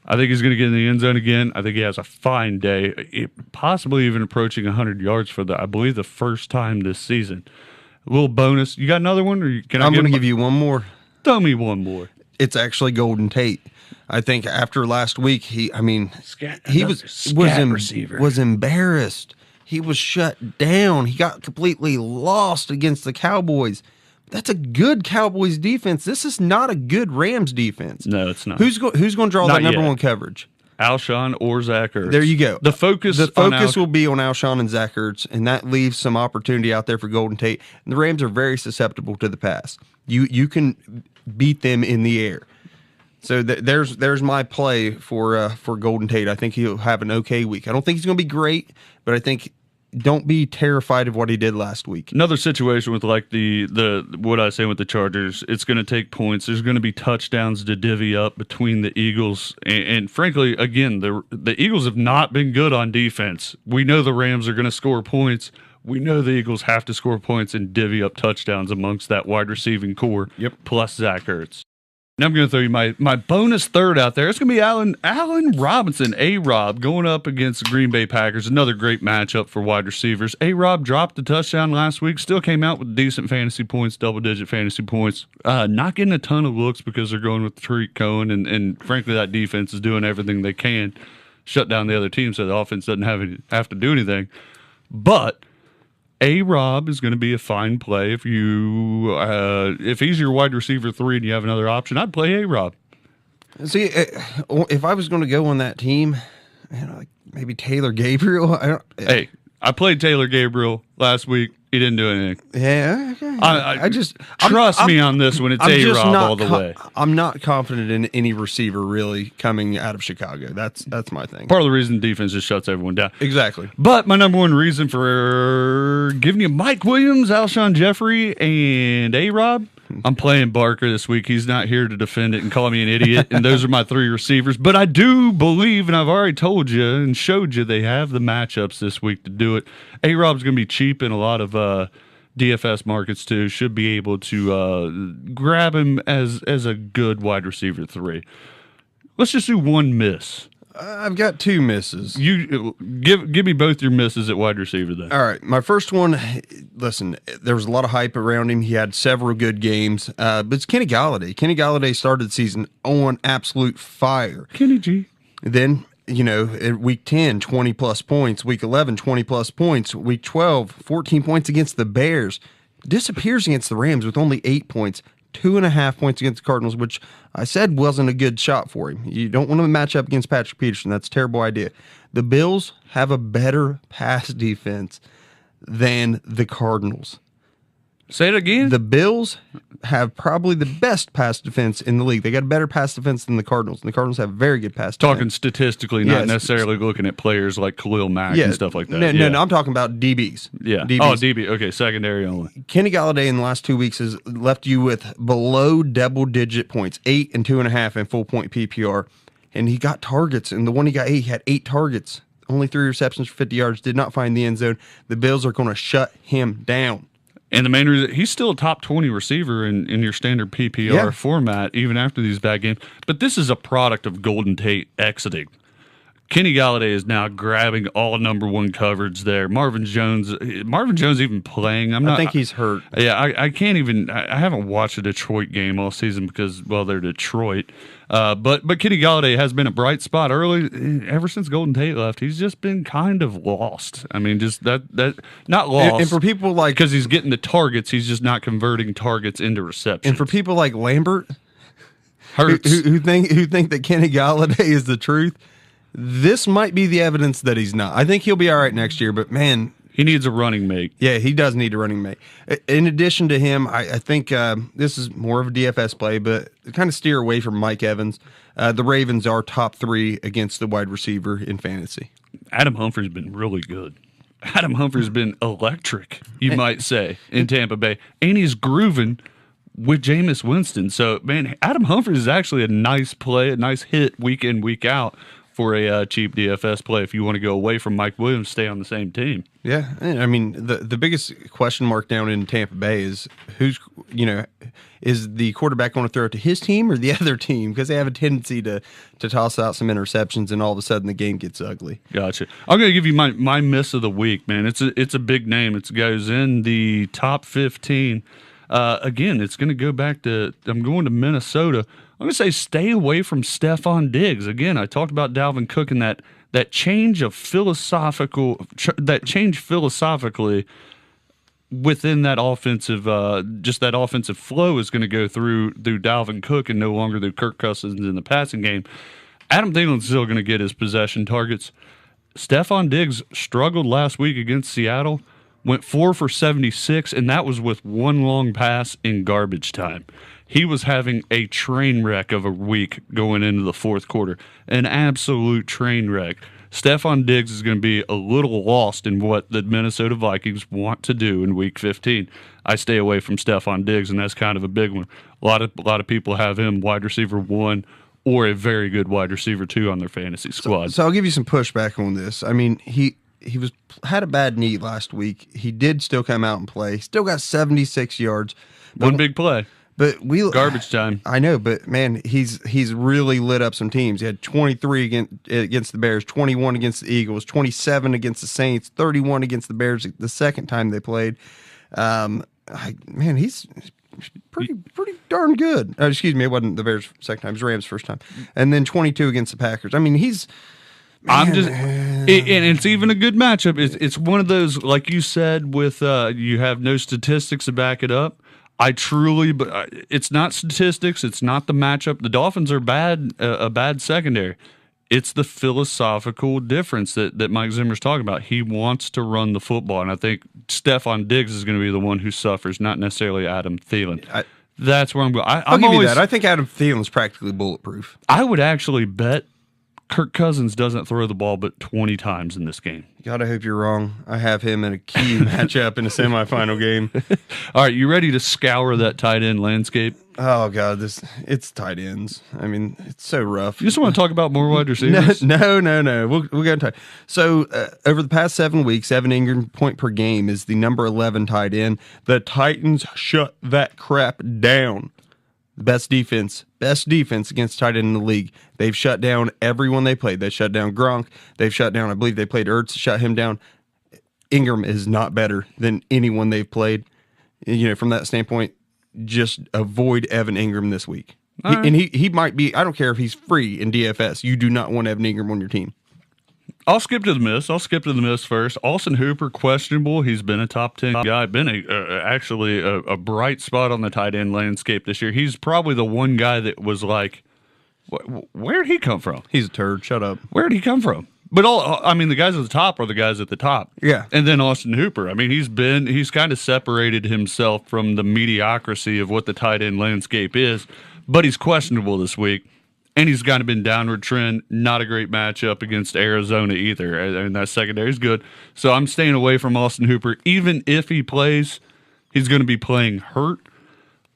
I think he's going to get in the end zone again. I think he has a fine day, possibly even approaching 100 yards for I believe, the first time this season. A little bonus. You got another one? Or I'm going to give you one more. Throw me one more. It's actually Golden Tate. I think after last week, he was embarrassed. He was shut down. He got completely lost against the Cowboys. That's a good Cowboys defense. This is not a good Rams defense. No, it's not. Who's going to draw that number one coverage? Alshon or Zach Ertz. There you go. The focus will be on Alshon and Zach Ertz, and that leaves some opportunity out there for Golden Tate. And the Rams are very susceptible to the pass. You can beat them in the air. So there's my play for Golden Tate. I think he'll have an okay week. I don't think he's going to be great, but I think don't be terrified of what he did last week. Another situation with the what I say with the Chargers, it's going to take points. There's going to be touchdowns to divvy up between the Eagles. And frankly, again, the Eagles have not been good on defense. We know the Rams are going to score points. We know the Eagles have to score points and divvy up touchdowns amongst that wide receiving core, plus Zach Ertz. Now I'm going to throw you my bonus third out there. It's going to be Allen Robinson, A-Rob, going up against the Green Bay Packers. Another great matchup for wide receivers. A-Rob dropped the touchdown last week. Still came out with decent fantasy points, double-digit fantasy points. Not getting a ton of looks because they're going with Tariq Cohen, and frankly, that defense is doing everything they can, shut down the other team so the offense doesn't have to do anything. But A-Rob is going to be a fine play if he's your wide receiver 3 and you have another option. I'd play A-Rob. See, if I was going to go on that team, maybe Taylor Gabriel. I played Taylor Gabriel last week. He didn't do anything. Yeah, okay. I just trust me on this one. It's A-Rob all the way. I'm not confident in any receiver really coming out of Chicago. That's my thing. Part of the reason defense just shuts everyone down. Exactly. But my number one reason for giving you Mike Williams, Alshon Jeffrey, and A-Rob, I'm playing Barker this week. He's not here to defend it and call me an idiot. And those are my three receivers. But I do believe, and I've already told you and showed you, they have the matchups this week to do it. A-Rob's going to be cheap in a lot of DFS markets too. Should be able to grab him as a good wide receiver 3. Let's just do one miss. I've got 2 misses. You give me both your misses at wide receiver then. All right, my first one. Listen, there was a lot of hype around him. He had several good games, but it's Kenny Galladay. Kenny Galladay started the season on absolute fire. Kenny G. Then, at week 10, 20-plus points. Week 11, 20-plus points. Week 12, 14 points against the Bears. Disappears against the Rams with only 8 points. 2.5 points against the Cardinals, which I said wasn't a good shot for him. You don't want to match up against Patrick Peterson. That's a terrible idea. The Bills have a better pass defense than the Cardinals. Say it again. The Bills have probably the best pass defense in the league. They got a better pass defense than the Cardinals, and the Cardinals have very good pass defense. Talking statistically, not necessarily looking at players like Khalil Mack and stuff like that. No, I'm talking about DBs. Yeah. DBs. Oh, DB. Okay, secondary only. Kenny Galladay in the last 2 weeks has left you with below double-digit points, 8 and 2.5 in full-point PPR, and he got targets, and the one he got, he had 8 targets, only 3 receptions for 50 yards, did not find the end zone. The Bills are going to shut him down. And the main reason, he's still a top 20 receiver in your standard PPR format, even after these bad games. But this is a product of Golden Tate exiting. Kenny Galladay is now grabbing all number 1 coverage there. Marvin Jones even playing. I think he's hurt. Yeah, I can't even. I haven't watched a Detroit game all season because, well, they're Detroit. But Kenny Galladay has been a bright spot early. Ever since Golden Tate left, he's just been kind of lost. I mean, just that not lost. And for people like, because he's getting the targets, he's just not converting targets into receptions. And for people like Lambert, hurts. who think that Kenny Galladay is the truth, this might be the evidence that he's not. I think he'll be all right next year, but man, he needs a running mate. Yeah, he does need a running mate. In addition to him, I think this is more of a DFS play, but kind of steer away from Mike Evans. The Ravens are top 3 against the wide receiver in fantasy. Adam Humphrey's been really good. Adam Humphrey's been electric, you might say, in Tampa Bay. And he's grooving with Jameis Winston. So, man, Adam Humphries is actually a nice play, a nice hit week in, week out for a cheap DFS play if you want to go away from Mike Williams, stay on the same team. Yeah, I mean, the biggest question mark down in Tampa Bay is is the quarterback going to throw it to his team or the other team? Because they have a tendency to toss out some interceptions, and all of a sudden the game gets ugly. Gotcha. I'm going to give you my miss of the week, man. It's a big name. It goes in the top 15. Again, it's going to go back to, I'm going to Minnesota. I'm going to say stay away from Stephon Diggs. Again, I talked about Dalvin Cook and that change philosophically within that offensive, just that offensive flow is going to go through Dalvin Cook and no longer through Kirk Cousins in the passing game. Adam Thielen's still going to get his possession targets. Stephon Diggs struggled last week against Seattle, went 4 for 76, and that was with one long pass in garbage time. He was having a train wreck of a week going into the fourth quarter, an absolute train wreck. Stephon Diggs is going to be a little lost in what the Minnesota Vikings want to do in Week 15. I stay away from Stephon Diggs, and that's kind of a big one. A lot of people have him wide receiver 1 or a very good wide receiver 2 on their fantasy squad. So I'll give you some pushback on this. I mean, he had a bad knee last week. He did still come out and play. Still got 76 yards. One big play. But garbage time. I know, but man, he's really lit up some teams. He had 23 against the Bears, 21 against the Eagles, 27 against the Saints, 31 against the Bears the second time they played. Man, he's pretty darn good. Excuse me, it wasn't the Bears second time; it was Rams first time, and then 22 against the Packers. I mean, he's. And it's even a good matchup. It's one of those, like you said, with you have no statistics to back it up. It's not statistics. It's not the matchup. The Dolphins are bad, a bad secondary. it's the philosophical difference that Mike Zimmer's talking about. He wants to run the football, and I think Stephon Diggs is going to be the one who suffers, not necessarily Adam Thielen. That's where I'm going. I'll give you that. I think Adam Thielen's practically bulletproof. I would actually bet Kirk Cousins doesn't throw the ball but 20 times in this game. Gotta hope you're wrong. I have him in a key matchup in a semifinal game. All right, you ready to scour that tight end landscape? Oh God, it's tight ends. I mean, it's so rough. You just want to talk about more wide receivers? No. We'll go tight. So over the past 7 weeks, Evan Ingram point per game is the number 11 tight end. The Titans shut that crap down. The best defense against tight end in the league. They've shut down everyone they played. They shut down Gronk. They've shut down, I believe they played Ertz, shut him down. Ingram is not better than anyone they've played. You know, from that standpoint, just avoid Evan Ingram this week. Right. And he might be, I don't care if he's free in DFS. You do not want Evan Ingram on your team. I'll skip to the miss first. Austin Hooper, questionable. He's been a top 10 guy. Been actually a bright spot on the tight end landscape this year. He's probably the one guy that was like, where'd he come from? He's a turd. Shut up. Where'd he come from? But the guys at the top are the guys at the top. Yeah. And then Austin Hooper. I mean, he's kind of separated himself from the mediocrity of what the tight end landscape is, but he's questionable this week. And he's kind of been downward trend. Not a great matchup against Arizona either. And that secondary is good. So I'm staying away from Austin Hooper. Even if he plays, he's going to be playing hurt,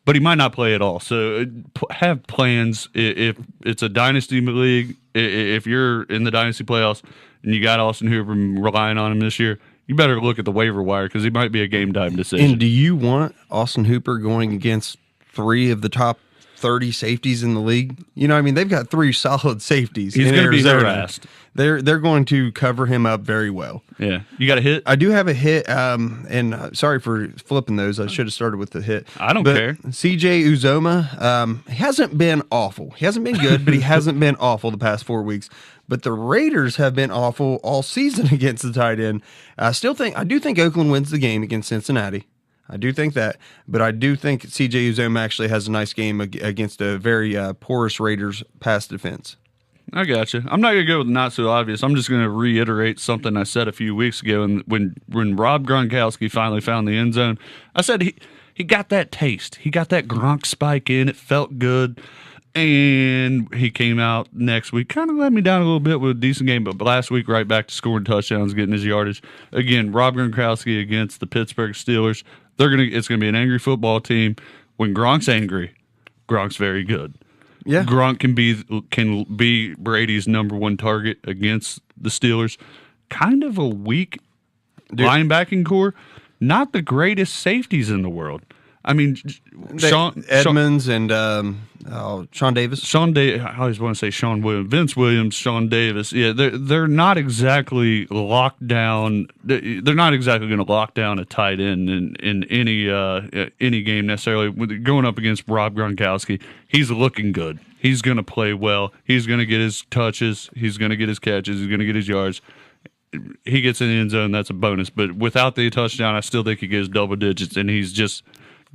but he might not play at all. So have plans if it's a dynasty league. If you're in the dynasty playoffs and you got Austin Hooper relying on him this year, you better look at the waiver wire because he might be a game time decision. And do you want Austin Hooper going against 3 of the top 30 safeties in the league? You know, I mean, they've got 3 solid safeties. He's going to be harassed. They're going to cover him up very well. Yeah. You got a hit? I do have a hit, and sorry for flipping those. I should have started with the hit. I don't care. CJ Uzoma, he hasn't been awful. He hasn't been good, but he hasn't been awful the past 4 weeks. But the Raiders have been awful all season against the tight end. I do think Oakland wins the game against Cincinnati. I do think that, but I do think CJ Uzoma actually has a nice game against a very porous Raiders pass defense. I got you. I'm not going to go with not so obvious. I'm just going to reiterate something I said a few weeks ago. And when Rob Gronkowski finally found the end zone, I said he got that taste. He got that Gronk spike in. It felt good. And he came out next week, kind of let me down a little bit with a decent game, but last week right back to scoring touchdowns, getting his yardage. Again, Rob Gronkowski against the Pittsburgh Steelers. It's gonna be an angry football team. When Gronk's angry, Gronk's very good. Yeah, Gronk can be Brady's number 1 target against the Steelers. Kind of a weak linebacking core, not the greatest safeties in the world. I mean, Edmonds and Sean Davis. I always want to say Sean Williams, Vince Williams, Sean Davis. Yeah, they're not exactly locked down. They're not exactly going to lock down a tight end in any game necessarily. Going up against Rob Gronkowski, he's looking good. He's going to play well. He's going to get his touches. He's going to get his catches. He's going to get his yards. He gets in the end zone. That's a bonus. But without the touchdown, I still think he gets double digits, and he's just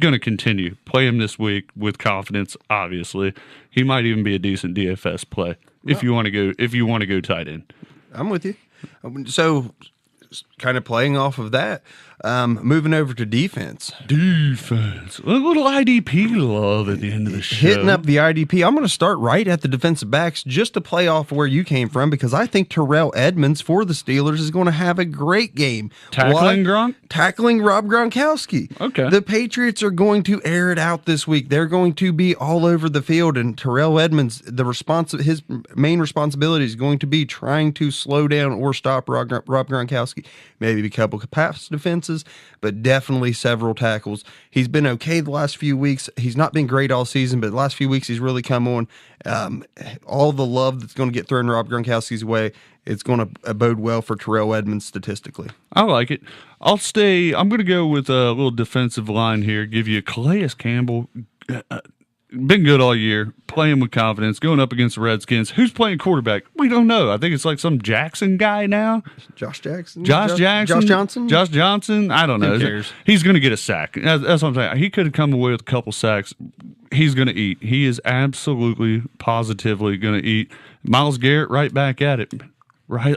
going to continue. Play him this week with confidence. Obviously, he might even be a decent DFS play if you want to go tight end. I'm with you. So, kind of playing off of that, moving over to defense. A little IDP love at the end of the show. Hitting up the IDP. I'm going to start right at the defensive backs just to play off where you came from because I think Terrell Edmonds for the Steelers is going to have a great game. Tackling Gronk? Tackling Rob Gronkowski. Okay. The Patriots are going to air it out this week. They're going to be all over the field, and Terrell Edmonds, his main responsibility is going to be trying to slow down or stop Rob Gronkowski. Maybe a couple of pass defenses, but definitely several tackles. He's been okay the last few weeks. He's not been great all season, but the last few weeks he's really come on. All the love that's going to get thrown Rob Gronkowski's way, it's going to bode well for Terrell Edmonds statistically. I like it. I'm going to go with a little defensive line here. Give you Calais Campbell. Been good all year, playing with confidence, going up against the Redskins. Who's playing quarterback? We don't know. I think it's like some Jackson guy now. Josh Jackson? Josh Johnson? Josh Johnson? I don't know. Who cares? He's going to get a sack. That's what I'm saying. He could have come away with a couple sacks. He's going to eat. He is absolutely, positively going to eat. Myles Garrett right back at it. Right,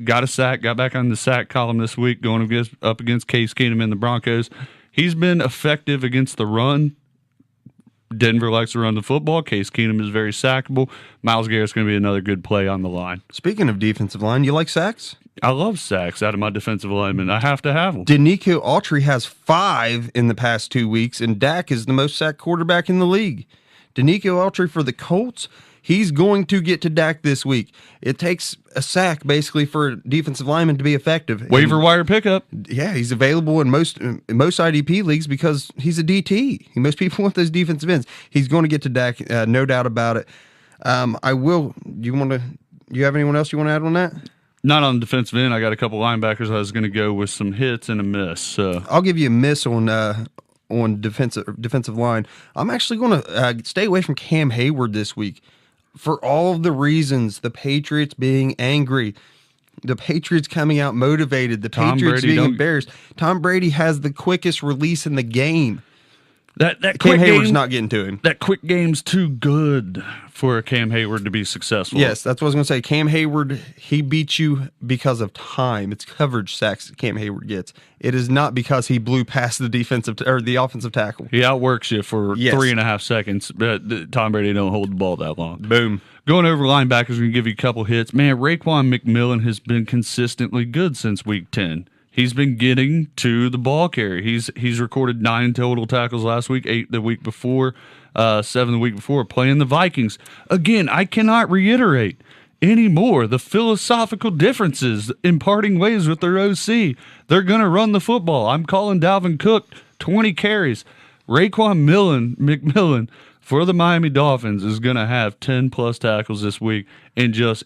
got a sack, got back on the sack column this week, going up against Case Keenum and the Broncos. He's been effective against the run. Denver likes to run the football. Case Keenum is very sackable. Myles Garrett's going to be another good play on the line. Speaking of defensive line, you like sacks? I love sacks out of my defensive linemen. I have to have them. Danico Autry has 5 in the past 2 weeks, and Dak is the most sacked quarterback in the league. Danico Autry for the Colts, he's going to get to Dak this week. It takes a sack, basically, for a defensive lineman to be effective. Waiver wire pickup. Yeah, he's available in most IDP leagues because he's a DT. Most people want those defensive ends. He's going to get to Dak, no doubt about it. I will. You have anyone else you want to add on that? Not on the defensive end. I got a couple linebackers. I was going to go with some hits and a miss. So I'll give you a miss on defensive line. I'm actually going to stay away from Cam Hayward this week for all of the reasons. The Patriots being angry, the Patriots coming out motivated, the Patriots being embarrassed. Tom Brady has the quickest release in the game. That Cam Hayward's not getting to him. That quick game's too good for Cam Hayward to be successful. Yes, that's what I was going to say. Cam Hayward, he beats you because of time. It's coverage sacks that Cam Hayward gets. It is not because he blew past the offensive tackle. He outworks you for 3.5 seconds, but Tom Brady don't hold the ball that long. Boom. Going over linebackers, we're going to give you a couple hits. Man, Raekwon McMillan has been consistently good since week 10. He's been getting to the ball carrier. He's recorded 9 total tackles last week, 8 the week before, 7 the week before, playing the Vikings. Again, I cannot reiterate anymore the philosophical differences in parting ways with their OC. They're going to run the football. I'm calling Dalvin Cook 20 carries. Raekwon McMillan for the Miami Dolphins is going to have 10-plus tackles this week and just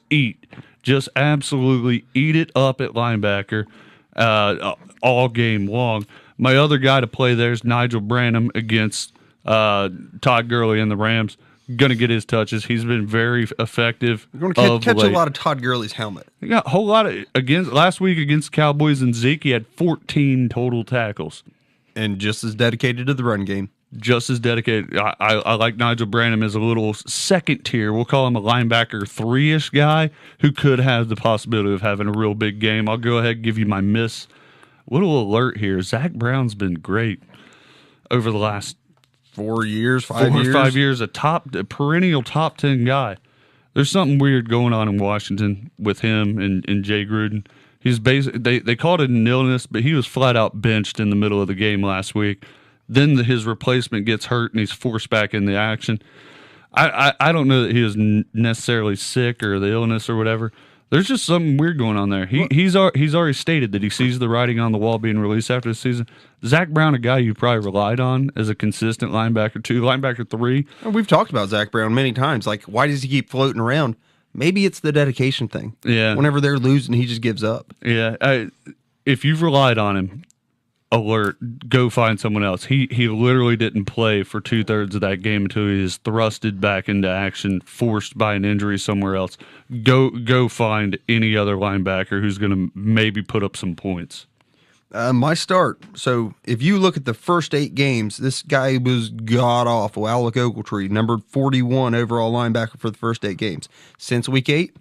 absolutely eat it up at linebacker. All game long. My other guy to play there is Nigel Branham against Todd Gurley and the Rams. Going to get his touches. He's been very effective. You're going to catch a lot of Todd Gurley's helmet. He got a whole lot of last week against Cowboys and Zeke. He had 14 total tackles, and just as dedicated to the run game. Just as dedicated. I like Nigel Branham as a little second tier. We'll call him a linebacker 3-ish guy who could have the possibility of having a real big game. I'll go ahead and give you my miss. Little alert here. Zach Brown's been great over the last 4 years, 5 years. A perennial top 10 guy. There's something weird going on in Washington with him and Jay Gruden. He's they called it an illness, but he was flat out benched in the middle of the game last week. Then his replacement gets hurt and he's forced back in the action. I don't know that he was necessarily sick or the illness or whatever. There's just something weird going on there. He's already stated that he sees the writing on the wall being released after the season. Zach Brown, a guy you probably relied on as a consistent linebacker 2, linebacker 3. We've talked about Zach Brown many times. Like, why does he keep floating around? Maybe it's the dedication thing. Yeah. Whenever they're losing, he just gives up. Yeah. If you've relied on him, alert, go find someone else. He literally didn't play for 2/3 of that game until he is thrusted back into action, forced by an injury somewhere else. Go find any other linebacker who's going to maybe put up some points. My start. So if you look at the first 8 games, this guy was god-awful. Alec Ogletree, number 41 overall linebacker for the first 8 games. Since week 8,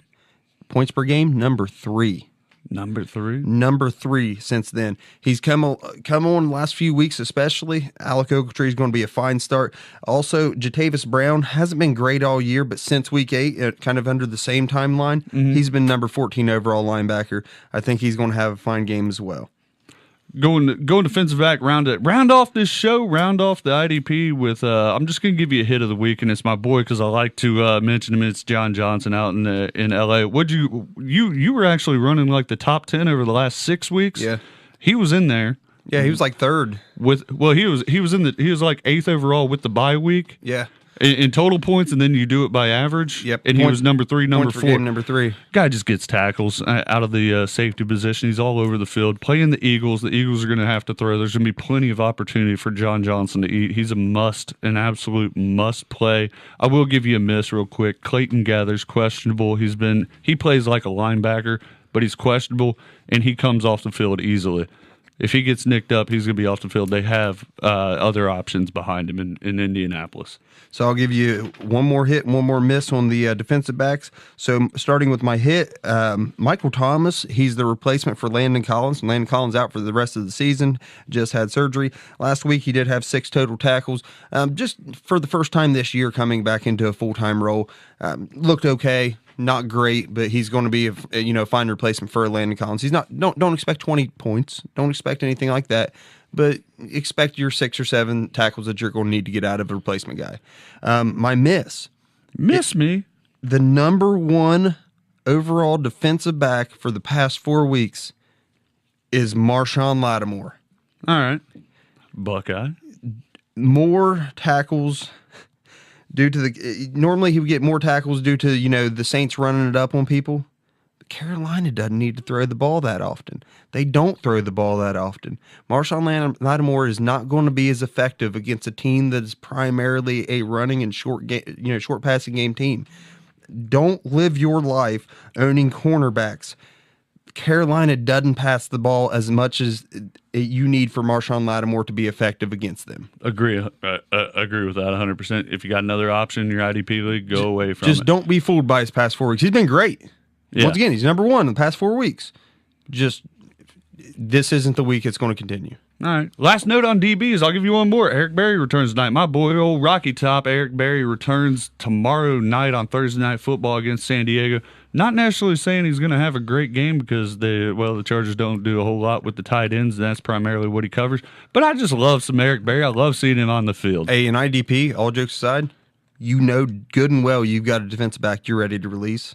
points per game, number 3. Number 3? Number 3 since then. He's come on the last few weeks especially. Alec Ogletree is going to be a fine start. Also, Jatavis Brown hasn't been great all year, but since week 8, kind of under the same timeline, he's been number 14 overall linebacker. I think he's going to have a fine game as well. Going defensive back, round off this show, round off the IDP with, I'm just going to give you a hit of the week, and it's my boy because I like to mention him. It's John Johnson out in LA. You were actually running like the top 10 over the last 6 weeks? Yeah. He was in there. Yeah, he was like 3rd. He was like 8th overall with the bye week. Yeah. In total points, and then you do it by average. Yep. And he was number 3, number 4. Game, number 3. Guy just gets tackles out of the safety position. He's all over the field. Playing the Eagles. The Eagles are going to have to throw. There's going to be plenty of opportunity for John Johnson to eat. He's an absolute must play. I will give you a miss real quick. Clayton Gathers, questionable. He plays like a linebacker, but he's questionable, and he comes off the field easily. If he gets nicked up, he's going to be off the field. They have other options behind him in Indianapolis. So I'll give you one more hit and one more miss on the defensive backs. So starting with my hit, Michael Thomas, he's the replacement for Landon Collins. Landon Collins out for the rest of the season, just had surgery. Last week he did have 6 total tackles. Just for the first time this year coming back into a full-time role. Looked okay, not great, but he's going to be a fine replacement for Landon Collins. He's not don't expect 20 points. Don't expect anything like that. But expect your 6 or 7 tackles that you're going to need to get out of a replacement guy. My miss. Me? The number 1 overall defensive back for the past 4 weeks is Marshawn Lattimore. All right. Buckeye. More tackles due to normally he would get more tackles due to, the Saints running it up on people. Carolina doesn't need to throw the ball that often. They don't throw the ball that often. Marshawn Lattimore is not going to be as effective against a team that is primarily a running and short passing game team. Don't live your life owning cornerbacks. Carolina doesn't pass the ball as much as you need for Marshawn Lattimore to be effective against them. Agree with that 100%. If you got another option in your IDP league, go away from it. Just don't be fooled by his past 4 weeks. He's been great. Yeah. Once again, he's number 1 in the past 4 weeks. Just, this isn't the week it's going to continue. All right. Last note on DBs, I'll give you one more. Eric Berry returns tonight. My boy, old Rocky Top, Eric Berry returns tomorrow night on Thursday Night Football against San Diego. Not necessarily saying he's going to have a great game because the Chargers don't do a whole lot with the tight ends, and that's primarily what he covers. But I just love some Eric Berry. I love seeing him on the field. Hey, in IDP, all jokes aside, good and well you've got a defensive back you're ready to release.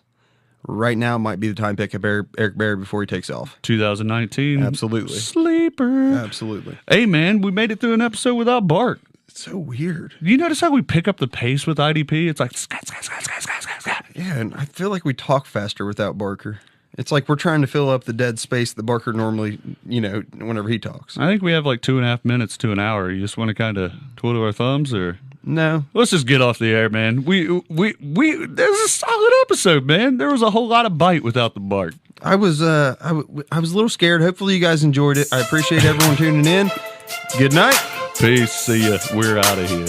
Right now might be the time to pick up Eric Berry before he takes off. 2019. Absolutely. Sleeper. Absolutely. Hey, man, we made it through an episode without Bart. It's so weird. Do you notice how we pick up the pace with IDP? It's like, scat, scat, scat, scat, scat, scat, scat. Yeah, and I feel like we talk faster without Barker. It's like we're trying to fill up the dead space that Barker normally, whenever he talks. I think we have like 2.5 minutes to an hour. You just want to kind of twiddle our thumbs, or... No. Let's just get off the air, man. We this is a solid episode, man. There was a whole lot of bite without the Bart. I was a little scared. Hopefully you guys enjoyed it. I appreciate everyone tuning in. Good night. Peace. See ya. We're out of here.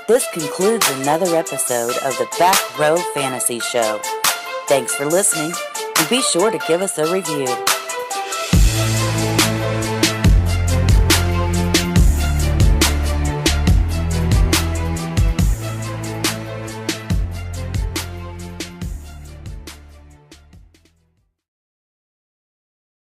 This concludes another episode of the Back Row Fantasy Show. Thanks for listening, and be sure to give us a review.